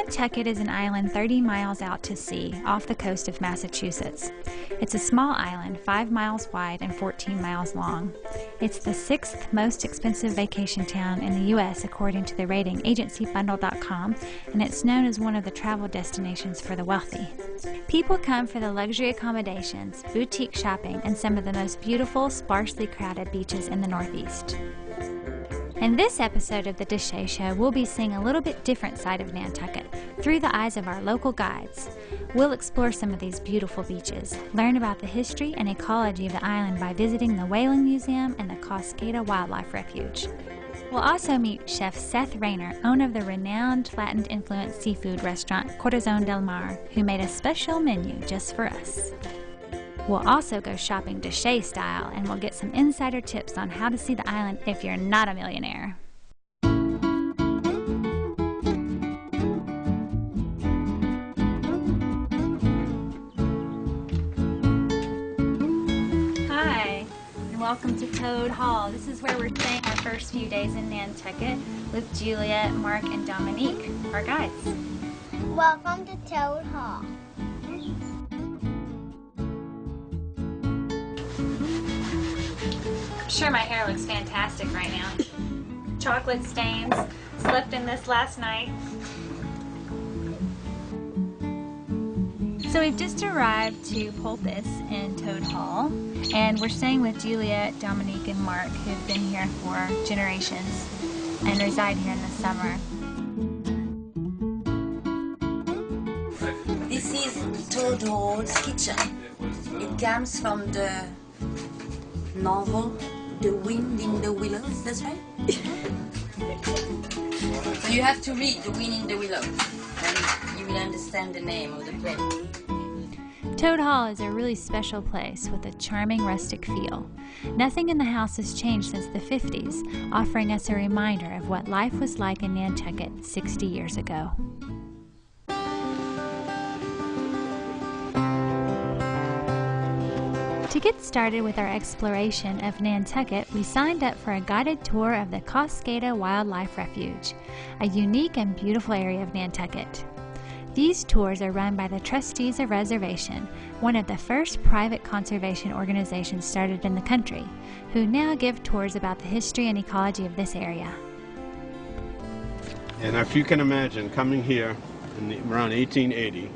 Nantucket is an island 30 miles out to sea off the coast of Massachusetts. It's a small island, 5 miles wide and 14 miles long. It's the 6th most expensive vacation town in the U.S. according to the rating agency Bundle.com, and it's known as one of the travel destinations for the wealthy. People come for the luxury accommodations, boutique shopping, and some of the most beautiful, sparsely crowded beaches in the Northeast. In this episode of the Desha Show, we'll be seeing a little bit different side of Nantucket through the eyes of our local guides. We'll explore some of these beautiful beaches, learn about the history and ecology of the island by visiting the Whaling Museum and the Cascada Wildlife Refuge. We'll also meet Chef Seth Rayner, owner of the renowned Latin-influenced seafood restaurant Corazon del Mar, who made a special menu just for us. We'll also go shopping Desha style, and we'll get some insider tips on how to see the island if you're not a millionaire. Hi, and welcome to Toad Hall. This is where we're staying our first few days in Nantucket with Julia, Mark, and Dominique, our guides. Welcome to Toad Hall. I'm sure my hair looks fantastic right now. Chocolate stains. Slept in this last night. So we've just arrived to Poultice in Toad Hall, and we're staying with Julia, Dominique, and Mark, who've been here for generations and reside here in the summer. This is Toad Hall's kitchen. It comes from the novel The Wind in the Willows, that's right? So you have to read The Wind in the Willows, and you will understand the name of the place. Toad Hall is a really special place with a charming rustic feel. Nothing in the house has changed since the 50s, offering us a reminder of what life was like in Nantucket 60 years ago. To get started with our exploration of Nantucket, we signed up for a guided tour of the Cascada Wildlife Refuge, a unique and beautiful area of Nantucket. These tours are run by the Trustees of Reservation, one of the first private conservation organizations started in the country, who now give tours about the history and ecology of this area. And if you can imagine coming here in around 1880,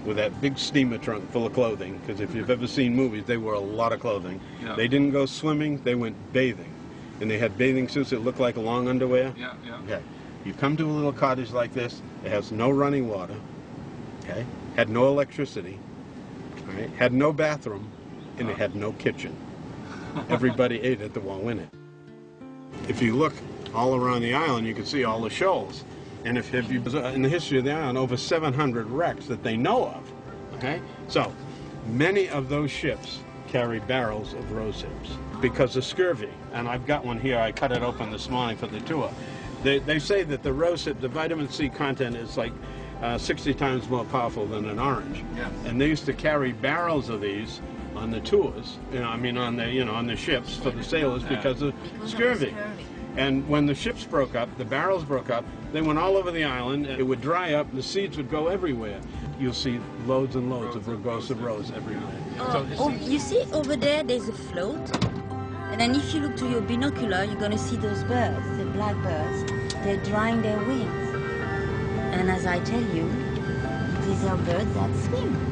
with that big steamer trunk full of clothing, because if you've ever seen movies, they wore a lot of clothing. Yeah. They didn't go swimming, they went bathing. And they had bathing suits that looked like long underwear. Yeah, yeah. Okay. You come to a little cottage like this, it has no running water, okay? Had no electricity, all right? Had no bathroom, and it had no kitchen. Everybody ate at the wall in it. If you look all around the island, you can see all the shoals. And if you, in the history of the island, over 700 wrecks that they know of, okay? So, many of those ships carry barrels of rose hips because of scurvy. And I've got one here, I cut it open this morning for the tour. They say that the rose hip, the vitamin C content is like 60 times more powerful than an orange. Yeah. And they used to carry barrels of these on the tours, on the ships for the sailors because of scurvy. And when the ships broke up, the barrels broke up, they went all over the island, it would dry up, the seeds would go everywhere. You'll see loads and loads of rugosa rose everywhere. You see over there, there's a float. And then if you look to your binocular, you're going to see those birds, the blackbirds. They're drying their wings. And as I tell you, these are birds that swim.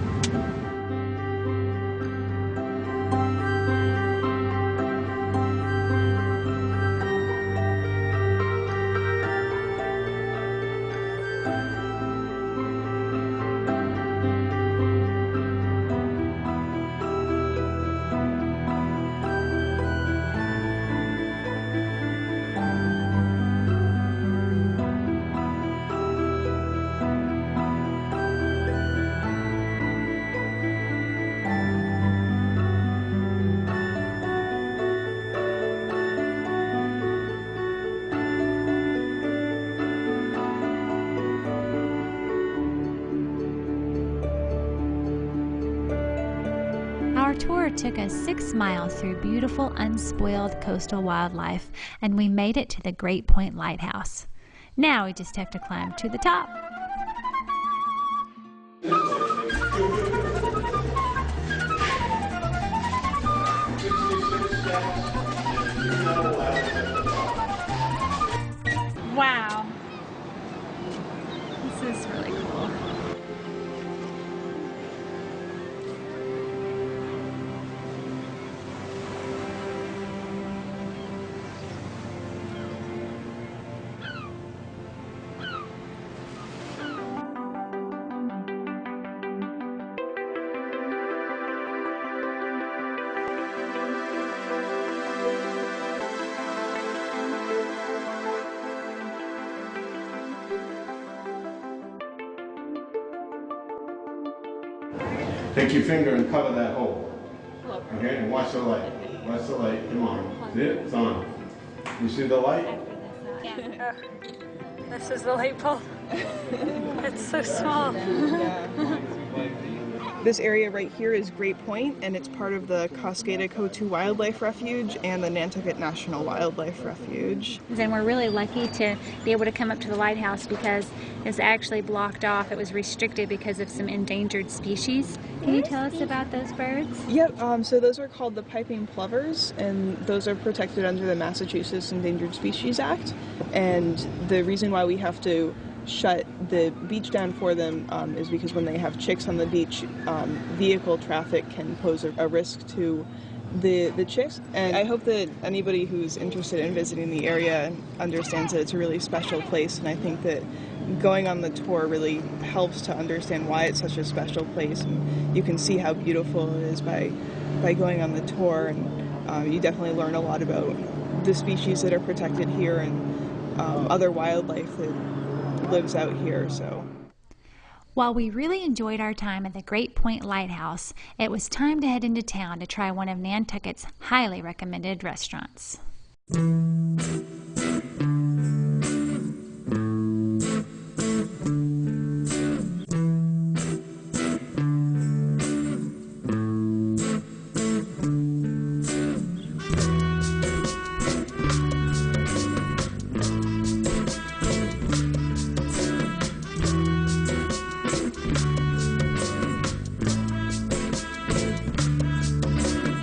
Our tour took us 6 miles through beautiful, unspoiled coastal wildlife, and we made it to the Great Point Lighthouse. Now we just have to climb to the top. Wow. This is really cool. Take your finger and cover that hole. Okay, and watch the light. Watch the light. Come on. See it? It's on. You see the light? Yeah. This is the light bulb. It's so small. This area right here is Great Point, and it's part of the Cascada-Coatue Wildlife Refuge and the Nantucket National Wildlife Refuge. And we're really lucky to be able to come up to the lighthouse because it's actually blocked off. It was restricted because of some endangered species. Can you tell us about those birds? Yep, so those are called the piping plovers, and those are protected under the Massachusetts Endangered Species Act. And the reason why we have to shut the beach down for them is because when they have chicks on the beach, vehicle traffic can pose a risk to the chicks. And I hope that anybody who's interested in visiting the area understands that it's a really special place, and I think that going on the tour really helps to understand why it's such a special place, and you can see how beautiful it is by going on the tour, and you definitely learn a lot about the species that are protected here and other wildlife that lives out here. So while we really enjoyed our time at the Great Point Lighthouse, it was time to head into town to try one of Nantucket's highly recommended restaurants.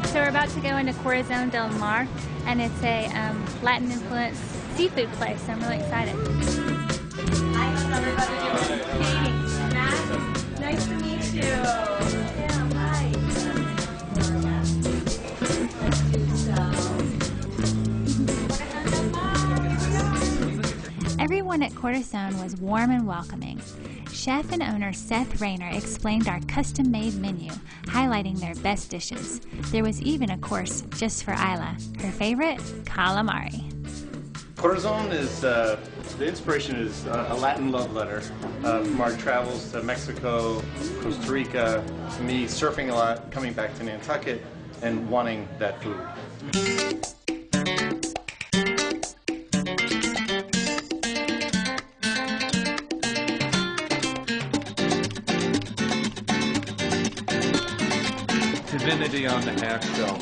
So we're about to go into Corazon del Mar, and it's a Latin influenced seafood place, so I'm really excited. Hi, how's everybody doing? Katie, Matt, nice to meet you. Yeah, hi. Everyone at Corazon was warm and welcoming. Chef and owner Seth Rayner explained our custom-made menu, highlighting their best dishes. There was even a course just for Isla, her favorite, calamari. Corazon is, the inspiration is a Latin love letter from our travels to Mexico, Costa Rica, me surfing a lot, coming back to Nantucket, and wanting that food. Divinity on the half shell.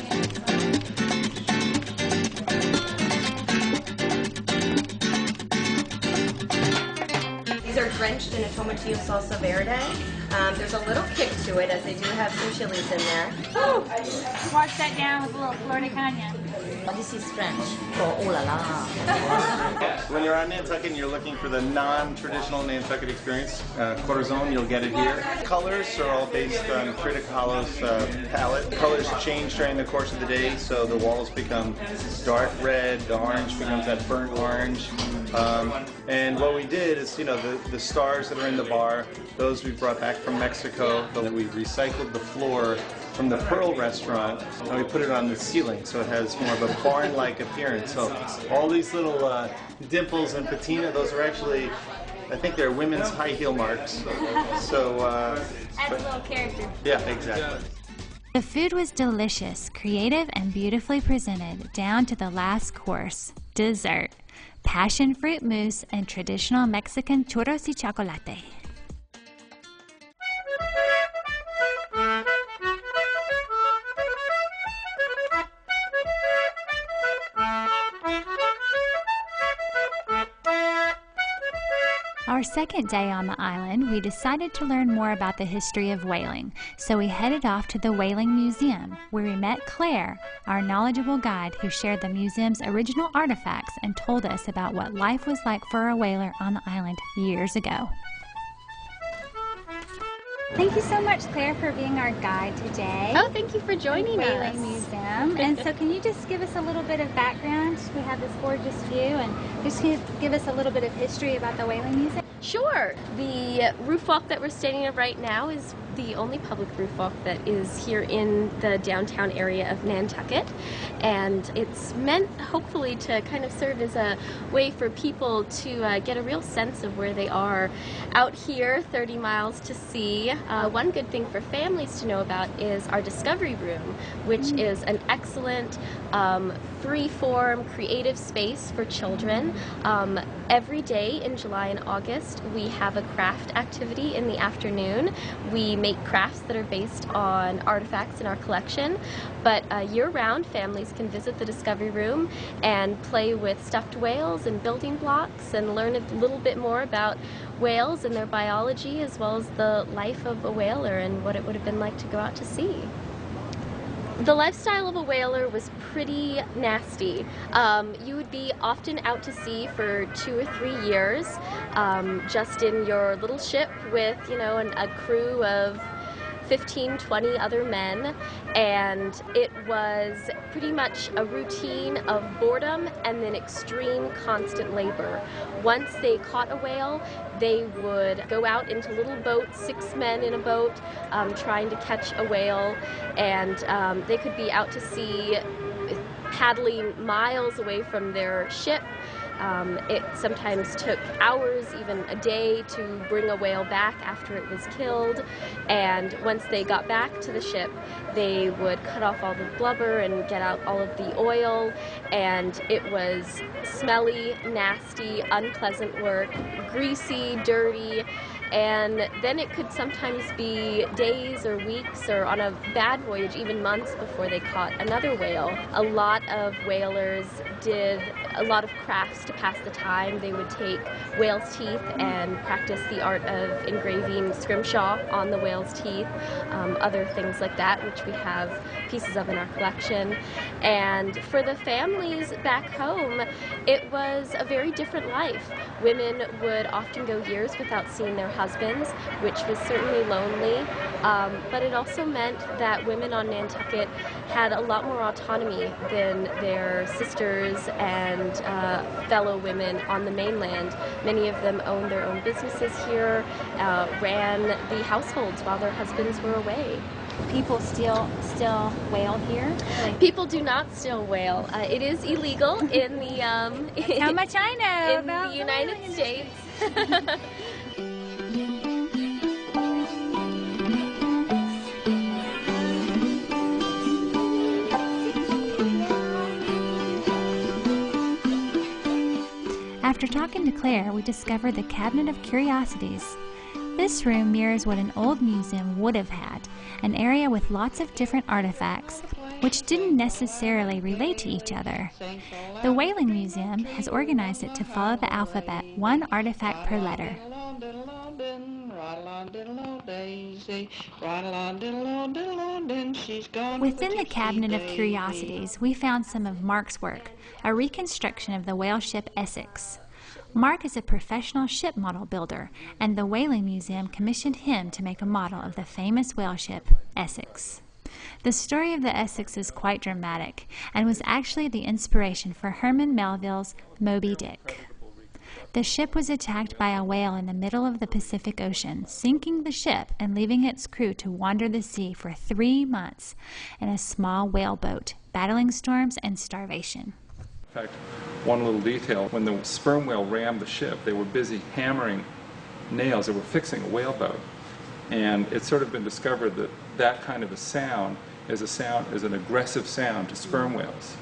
These are drenched in a tomatillo salsa verde. There's a little kick to it as they do have some chilies in there. Ooh, wash that down with a little flor de caña. This is French for oh la la. When you're on Nantucket and you're looking for the non-traditional Nantucket experience, Corazon, you'll get it here. Colors are all based on Frida Kahlo's palette. Colors change during the course of the day, so the walls become dark red, the orange becomes that burnt orange. And what we did is, you know, the stars that are in the bar, those we brought back from Mexico. We recycled the floor from the Pearl restaurant, and we put it on the ceiling, so it has more of a barn-like appearance. So all these little dimples and patina, those are actually, I think they're women's high heel marks. So Adds a little character. yeah, exactly. The food was delicious, creative, and beautifully presented, down to the last course, dessert. Passion fruit mousse and traditional Mexican churros y chocolate. Our second day on the island, we decided to learn more about the history of whaling, so we headed off to the Whaling Museum, where we met Claire, our knowledgeable guide who shared the museum's original artifacts and told us about what life was like for a whaler on the island years ago. Thank you so much, Claire, for being our guide today. Oh, thank you for joining us. Whaling Museum. And so can you just give us a little bit of background? We have this gorgeous view, and just give us a little bit of history about the Whaling Museum. Sure. The roof walk that we're standing on right now is the only public roof walk that is here in the downtown area of Nantucket, and it's meant hopefully to kind of serve as a way for people to get a real sense of where they are out here 30 miles to sea. One good thing for families to know about is our Discovery Room, which is an excellent free-form creative space for children. Every day in July and August we have a craft activity in the afternoon. We make crafts that are based on artifacts in our collection, but year-round families can visit the Discovery Room and play with stuffed whales and building blocks and learn a little bit more about whales and their biology, as well as the life of a whaler and what it would have been like to go out to sea. The lifestyle of a whaler was pretty nasty. You would be often out to sea for 2 or 3 years, just in your little ship with, you know, a crew of 15, 20 other men, and it was pretty much a routine of boredom and then extreme constant labor. Once they caught a whale, they would go out into little boats, 6 men in a boat, trying to catch a whale, and they could be out to sea paddling miles away from their ship. It sometimes took hours, even a day, to bring a whale back after it was killed, and once they got back to the ship, they would cut off all the blubber and get out all of the oil, and it was smelly, nasty, unpleasant work, greasy, dirty, and then it could sometimes be days or weeks, or on a bad voyage even months, before they caught another whale. A lot of whalers did a lot of crafts to pass the time. They would take whale's teeth and practice the art of engraving scrimshaw on the whale's teeth, other things like that, which we have pieces of in our collection. And for the families back home, it was a very different life. Women would often go years without seeing their husbands, which was certainly lonely, but it also meant that women on Nantucket had a lot more autonomy than their sisters and fellow women on the mainland. Many of them owned their own businesses here, ran the households while their husbands were away. People still whale here? People do not still whale. It is illegal in the how much I know in about the United States. After talking to Claire, we discovered the Cabinet of Curiosities. This room mirrors what an old museum would have had, an area with lots of different artifacts, which didn't necessarily relate to each other. The Whaling Museum has organized it to follow the alphabet, one artifact per letter. Within the Cabinet of Curiosities, we found some of Mark's work, a reconstruction of the whale ship Essex. Mark is a professional ship model builder, and the Whaling Museum commissioned him to make a model of the famous whale ship Essex. The story of the Essex is quite dramatic, and was actually the inspiration for Herman Melville's Moby Dick. The ship was attacked by a whale in the middle of the Pacific Ocean, sinking the ship and leaving its crew to wander the sea for 3 months in a small whaleboat, battling storms and starvation. In fact, one little detail, when the sperm whale rammed the ship, they were busy hammering nails. They were fixing a whaleboat. And it's sort of been discovered that that kind of a sound is an aggressive sound to sperm whales.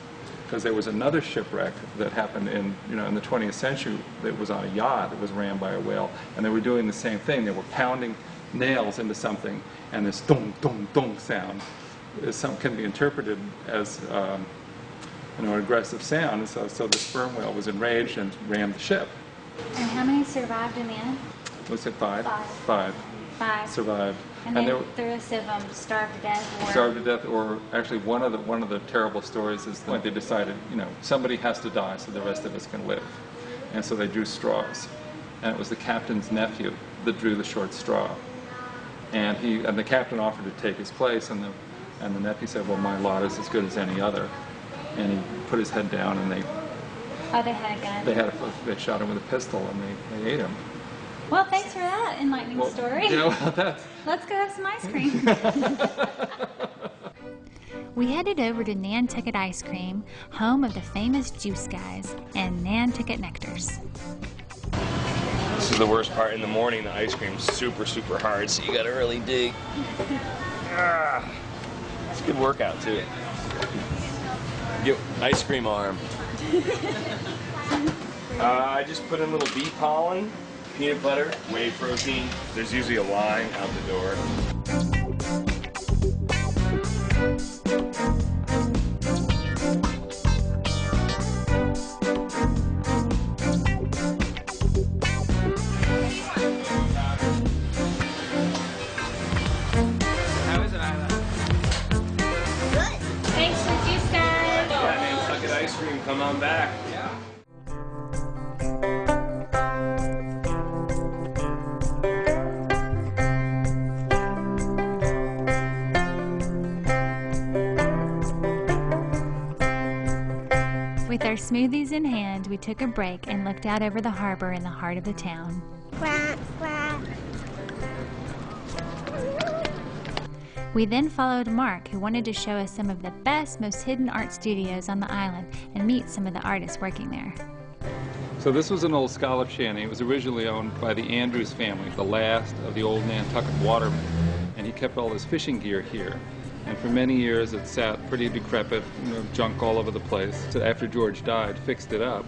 Because there was another shipwreck that happened in the 20th century that was on a yacht that was rammed by a whale, and they were doing the same thing. They were pounding nails into something, and this dong dong dong sound can be interpreted as an aggressive sound. And so the sperm whale was enraged and rammed the ship. And how many survived in the end? Was it 5? 5 survived. And then the rest of them starved to death? Starved to death, or actually one of the terrible stories is when they decided, you know, somebody has to die so the rest of us can live. And so they drew straws. And it was the captain's nephew that drew the short straw. And the captain offered to take his place, and the nephew said, well, my lot is as good as any other. And he put his head down, and they... Oh, they had a gun? They shot him with a pistol, and they ate him. Well, thanks for that enlightening story. Yeah, well, that's... Let's go have some ice cream. We headed over to Nantucket Ice Cream, home of the famous Juice Guys and Nantucket Nectars. This is the worst part. In the morning, the ice cream's super, super hard, so you gotta really dig. It's a good workout, too. Get ice cream arm. I just put in a little bee pollen, peanut butter, whey protein. There's usually a line out the door. Good. Thanks for Juice Guys. Yeah, Nantucket ice cream, come on back. With our smoothies in hand, we took a break and looked out over the harbor in the heart of the town. Quack, quack. We then followed Mark, who wanted to show us some of the best, most hidden art studios on the island and meet some of the artists working there. So this was an old scallop shanty. It was originally owned by the Andrews family, the last of the old Nantucket watermen. And he kept all his fishing gear here. And for many years it sat pretty decrepit, junk all over the place. So after George died, fixed it up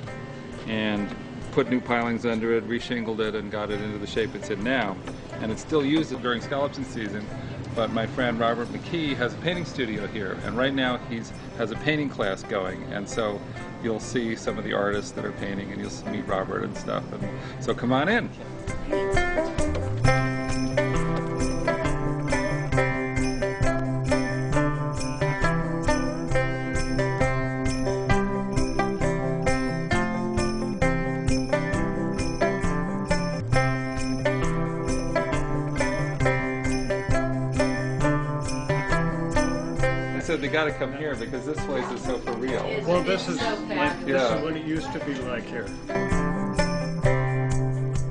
and put new pilings under it, reshingled it, and got it into the shape it's in now. And it's still used during scalloping season. But my friend Robert McKee has a painting studio here, and right now he has a painting class going, and so you'll see some of the artists that are painting, and you'll meet Robert and stuff. And so come on in. They got to come here because this place is so for real. Well, this is what it used to be like here.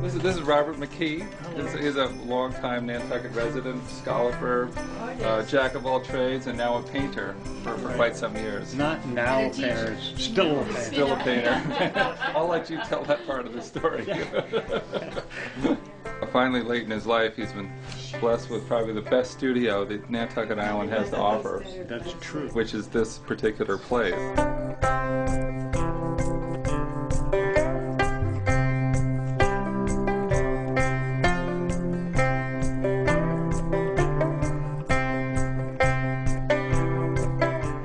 This is Robert McKee. He's a longtime Nantucket resident, scalloper, jack of all trades, and now a painter for quite some years. Not now a painter, still a painter. Still a painter. I'll let you tell that part of the story. Finally, late in his life, he's been blessed with probably the best studio that Nantucket Island has to offer. That's true. Which is this particular place.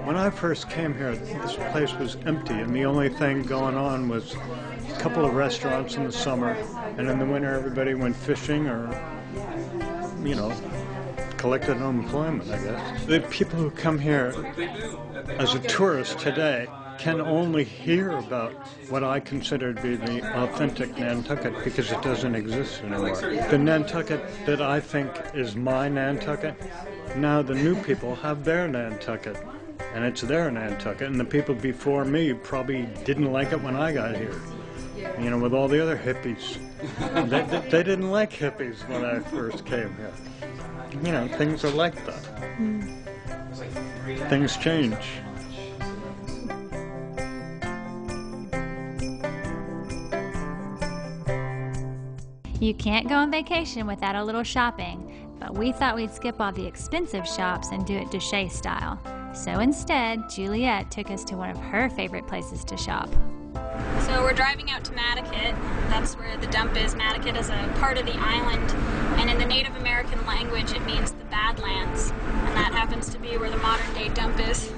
When I first came here, this place was empty, and the only thing going on was a couple of restaurants in the summer, and in the winter everybody went fishing or, you know, collected unemployment, I guess. The people who come here as a tourist today can only hear about what I consider to be the authentic Nantucket because it doesn't exist anymore. The Nantucket that I think is my Nantucket, now the new people have their Nantucket. And it's their Nantucket, and the people before me probably didn't like it when I got here. You know, with all the other hippies. They didn't like hippies when I first came here. You know, things are like that. Things change. You can't go on vacation without a little shopping, but we thought we'd skip all the expensive shops and do it Desha style. So instead, Juliet took us to one of her favorite places to shop. So we're driving out to Nantucket. That's where the dump is. Nantucket is a part of the island, and in the Native American language it means the Badlands, and that happens to be where the modern day dump is.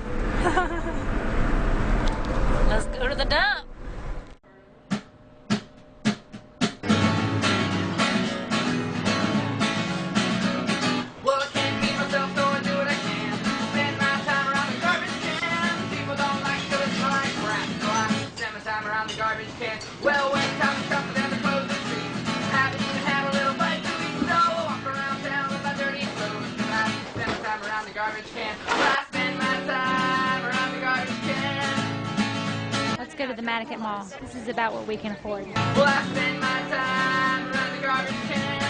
Let's go to the dump. Nantucket Mall. This is about what we can afford. Well, I spend my time around the garbage can.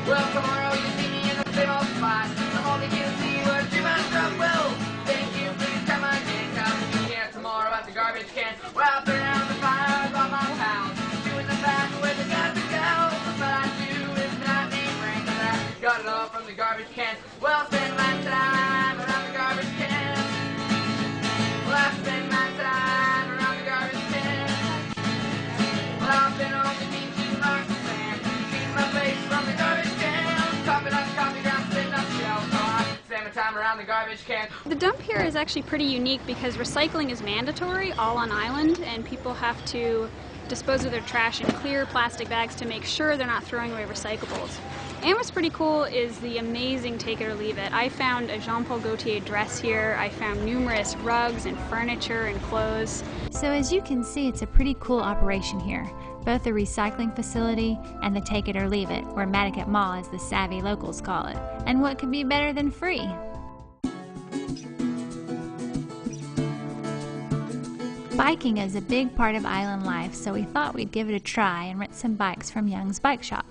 Well, tomorrow you see me in the big old spot. I'm only guilty of 2 months from well. Thank you, please come on in. Come see me here tomorrow at the garbage can. Well, I'll burn down the fires on my house. Doing the back where the garbage goes. But I do is not need rain. Cause I got it all from the garbage can. Well, I spend my time around the garbage can. Well, I spend my time around the garbage can. Well, I've been on the beach in marks of sand. Keep my face from the garbage can. Top it up, coffee ground, spitting up shells. So I spend my time around the garbage can. The dump here is actually pretty unique because recycling is mandatory all on island, and people have to dispose of their trash in clear plastic bags to make sure they're not throwing away recyclables. And what's pretty cool is the amazing take it or leave it. I found a Jean Paul Gaultier dress here. I found numerous rugs and furniture and clothes. So as you can see, it's a pretty cool operation here. Both the recycling facility and the take it or leave it, or Nantucket Mall as the savvy locals call it. And what could be better than free? Biking is a big part of island life, so we thought we'd give it a try and rent some bikes from Young's Bike Shop.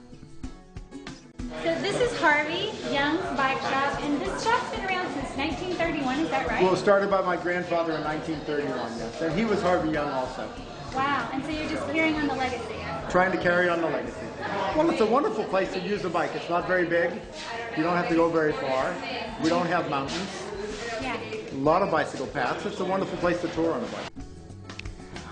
So this is Harvey, Young's Bike Shop, and this shop's been around since 1931, is that right? Well, it started by my grandfather in 1931, yes. And he was Harvey Young also. Wow, and so you're just carrying on the legacy. Trying to carry on the legacy. Well, it's a wonderful place to use a bike. It's not very big. You don't have to go very far. We don't have mountains. Yeah. A lot of bicycle paths. It's a wonderful place to tour on a bike.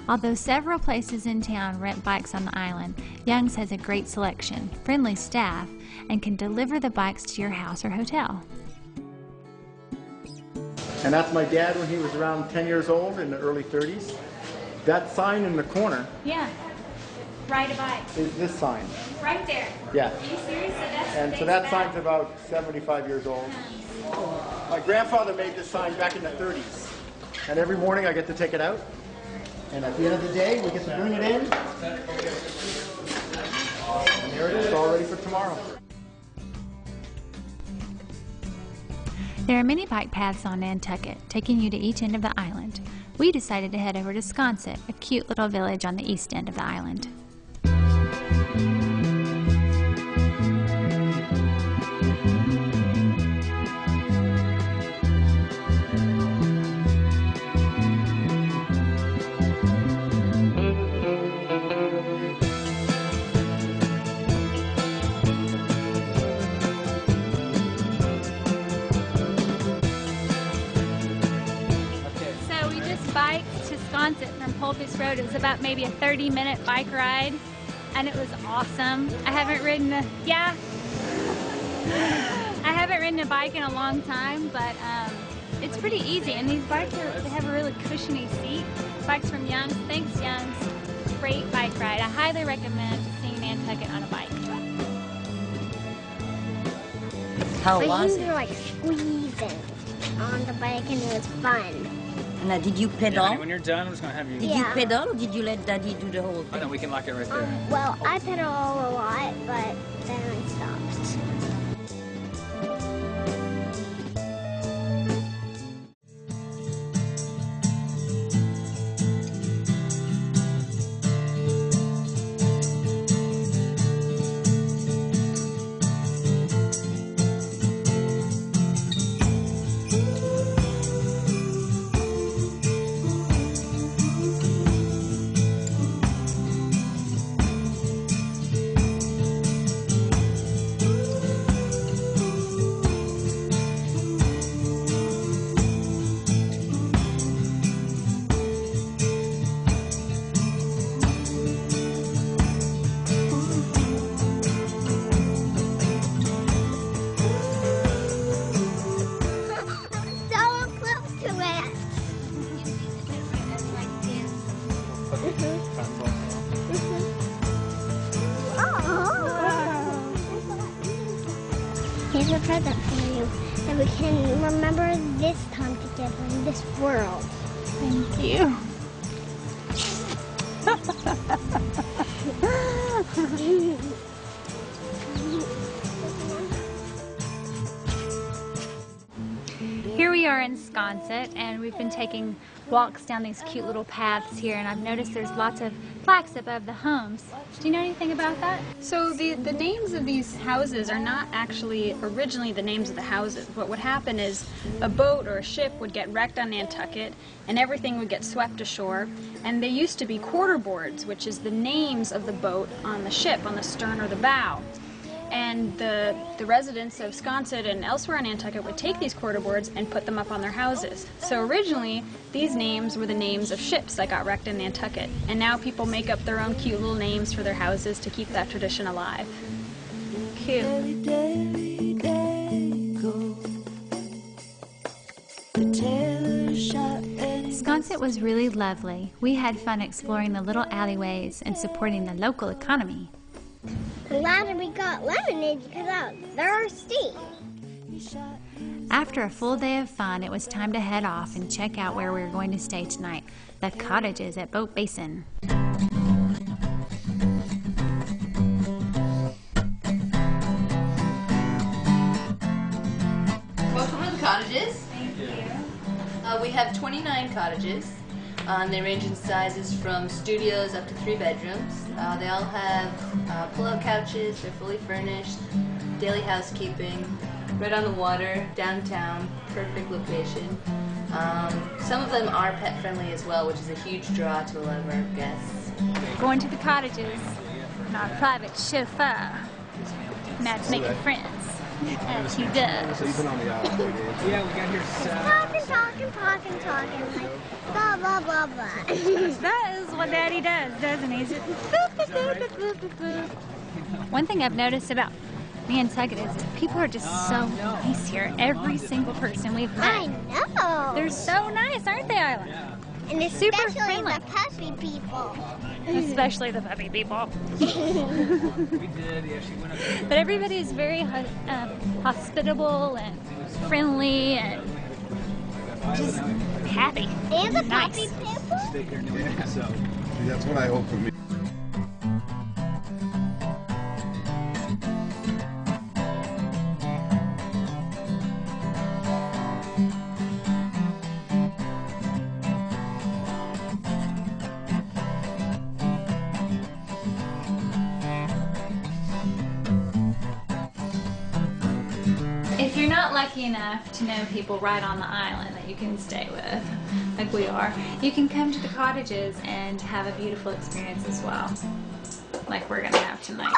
Although several places in town rent bikes on the island, Young's has a great selection, friendly staff, and can deliver the bikes to your house or hotel. And that's my dad when he was around 10 years old in the early 30s. That sign in the corner Yeah. Ride a bike. is this sign. Right there. Yeah. Are you serious? And so that sign's about 75 years old. My grandfather made this sign back in the 30s. And every morning I get to take it out. And at the end of the day, we get to bring it in. And there it is, all ready for tomorrow. There are many bike paths on Nantucket, taking you to each end of the island. We decided to head over to Sconset, a cute little village on the east end of the island. Bikes to Sconset from Pulpus Road. It was about maybe a 30-minute bike ride, and it was awesome. I haven't ridden a bike in a long time, but it's pretty easy. And these bikes they have a really cushiony seat. Bikes from Young's. Thanks, Young's. Great bike ride. I highly recommend seeing Nantucket on a bike. How But was you it? were like squeezing on the bike, and it was fun. Now, did you pedal? Yeah, when you're done, I'm just going to have you... Did you pedal or did you let Daddy do the whole thing? Oh, no, we can lock it right there. Well, I pedal a lot, but then I stopped. Here's a present for you, that we can remember this time together in this world. Thank you. Here we are in Sconset, and we've been taking walks down these cute little paths here, and I've noticed there's lots of plaques above the homes. Do you know anything about that? So the names of these houses are not actually originally the names of the houses. What would happen is a boat or a ship would get wrecked on Nantucket and everything would get swept ashore, and they used to be quarter boards, which is the names of the boat on the ship, on the stern or the bow. And the residents of Sconset and elsewhere on Nantucket would take these quarter boards and put them up on their houses. So originally, these names were the names of ships that got wrecked in Nantucket. And now people make up their own cute little names for their houses to keep that tradition alive. Cute. Sconset was really lovely. We had fun exploring the little alleyways and supporting the local economy. I'm glad we got lemonade because they're thirsty. After a full day of fun, it was time to head off and check out where we were going to stay tonight, the cottages at Boat Basin. Welcome to the cottages. Thank you. We have 29 cottages. They range in sizes from studios up to 3 bedrooms. They all have pull-out couches, they're fully furnished, daily housekeeping, right on the water, downtown, perfect location. Some of them are pet-friendly as well, which is a huge draw to a lot of our guests. Going to the cottages, and our private chauffeur, Matt's making friends, as he does. Yeah, we got here. Talking, like blah, blah, blah, blah. That is what Daddy does, doesn't he? One thing I've noticed about Nantucket is that people are just so nice here. Every single person we've met. I know. They're so nice, aren't they, Isla? And super especially friendly. the puppy people. Especially the puppy people. We did, yeah, she went up there. But everybody is very hospitable and friendly and just happy. And the nice. puppy people? Stay here anyway, so. That's what I hope for me. If you're not lucky enough to know people right on the island that you can stay with, like we are, you can come to the cottages and have a beautiful experience as well, like we're going to have tonight.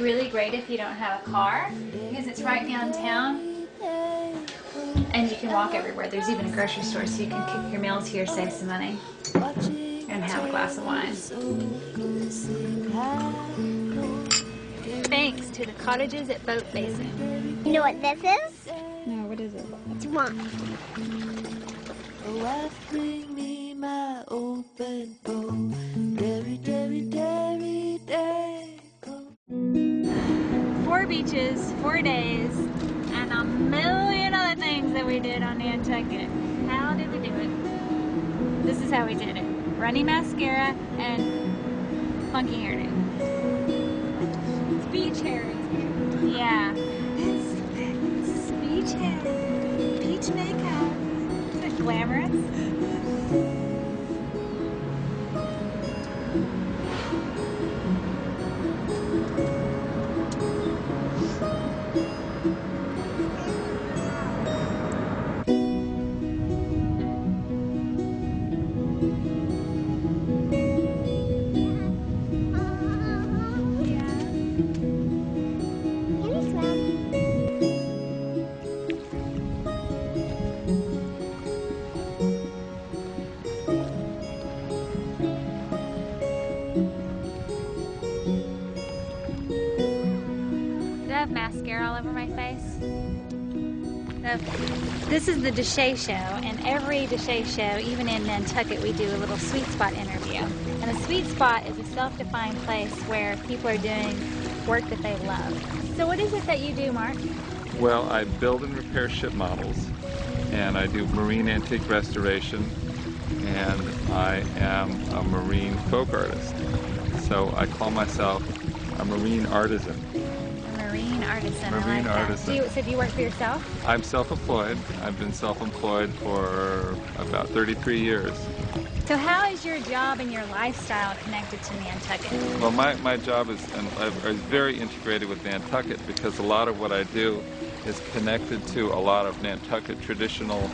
Really great if you don't have a car, because it's right downtown and you can walk everywhere. There's even a grocery store, so you can cook your meals here, save some money, and have a glass of wine. Thanks to the cottages at Boat Basin. You know what this is? No, what is it? It's wine. Oh, bring me my open bowl. Dairy, dairy, dairy, dairy. 4 beaches, 4 days, and a million other things that we did on Nantucket. How did we do it? This is how we did it. Runny mascara and funky hairdo. It's beach hair. Yeah. It's beach hair. Beach makeup. Isn't it glamorous? Mascara all over my face. So, this is the Desha show, and every Desha show, even in Nantucket, we do a little sweet spot interview. And a sweet spot is a self-defined place where people are doing work that they love. So what is it that you do, Mark? Well, I build and repair ship models, and I do marine antique restoration, and I am a marine folk artist. So I call myself a marine artisan. A marine artisan. Marine artisan. So do you work for yourself? I'm self-employed. I've been self-employed for about 33 years. So how is your job and your lifestyle connected to Nantucket? Well, my job is very integrated with Nantucket because a lot of what I do is connected to a lot of Nantucket traditional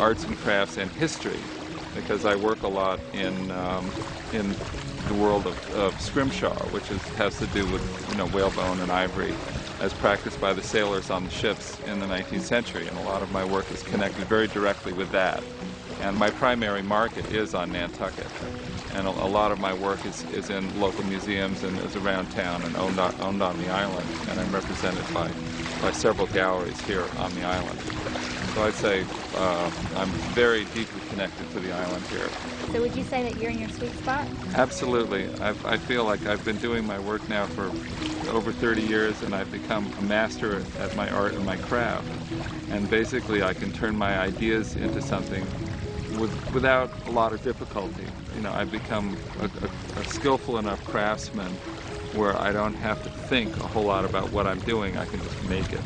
arts and crafts and history, because I work a lot in the world of scrimshaw, which has to do with whalebone and ivory, as practiced by the sailors on the ships in the 19th century, and a lot of my work is connected very directly with that. And my primary market is on Nantucket, and a lot of my work is in local museums and is around town and owned on the island, and I'm represented by several galleries here on the island. So I'd say I'm very deeply connected to the island here. So would you say that you're in your sweet spot? Absolutely. I feel like I've been doing my work now for over 30 years, and I've become a master at my art and my craft. And basically I can turn my ideas into something without a lot of difficulty. I've become a skillful enough craftsman where I don't have to think a whole lot about what I'm doing. I can just make it.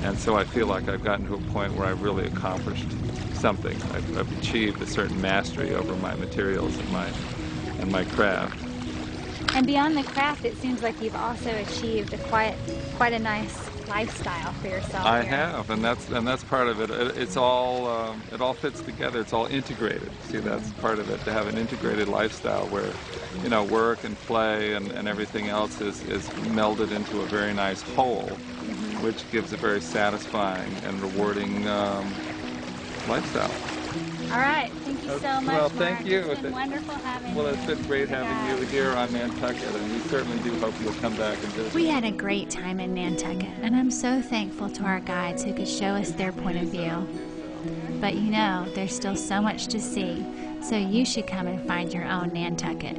And so I feel like I've gotten to a point where I've really accomplished something. I've achieved a certain mastery over my materials and my craft. And beyond the craft, it seems like you've also achieved quite a nice lifestyle for yourself. I have, and that's part of it. It all fits together. It's all integrated. See, that's part of it, to have an integrated lifestyle where, work and play and everything else is melded into a very nice whole, which gives a very satisfying and rewarding lifestyle. All right, thank you so much, Well, Mark. thank you. It's been wonderful having you. Well, it's been great having you here on Nantucket, and we certainly do hope you'll come back and visit. We had a great time in Nantucket, and I'm so thankful to our guides who could show us their point of view. But there's still so much to see, so you should come and find your own Nantucket.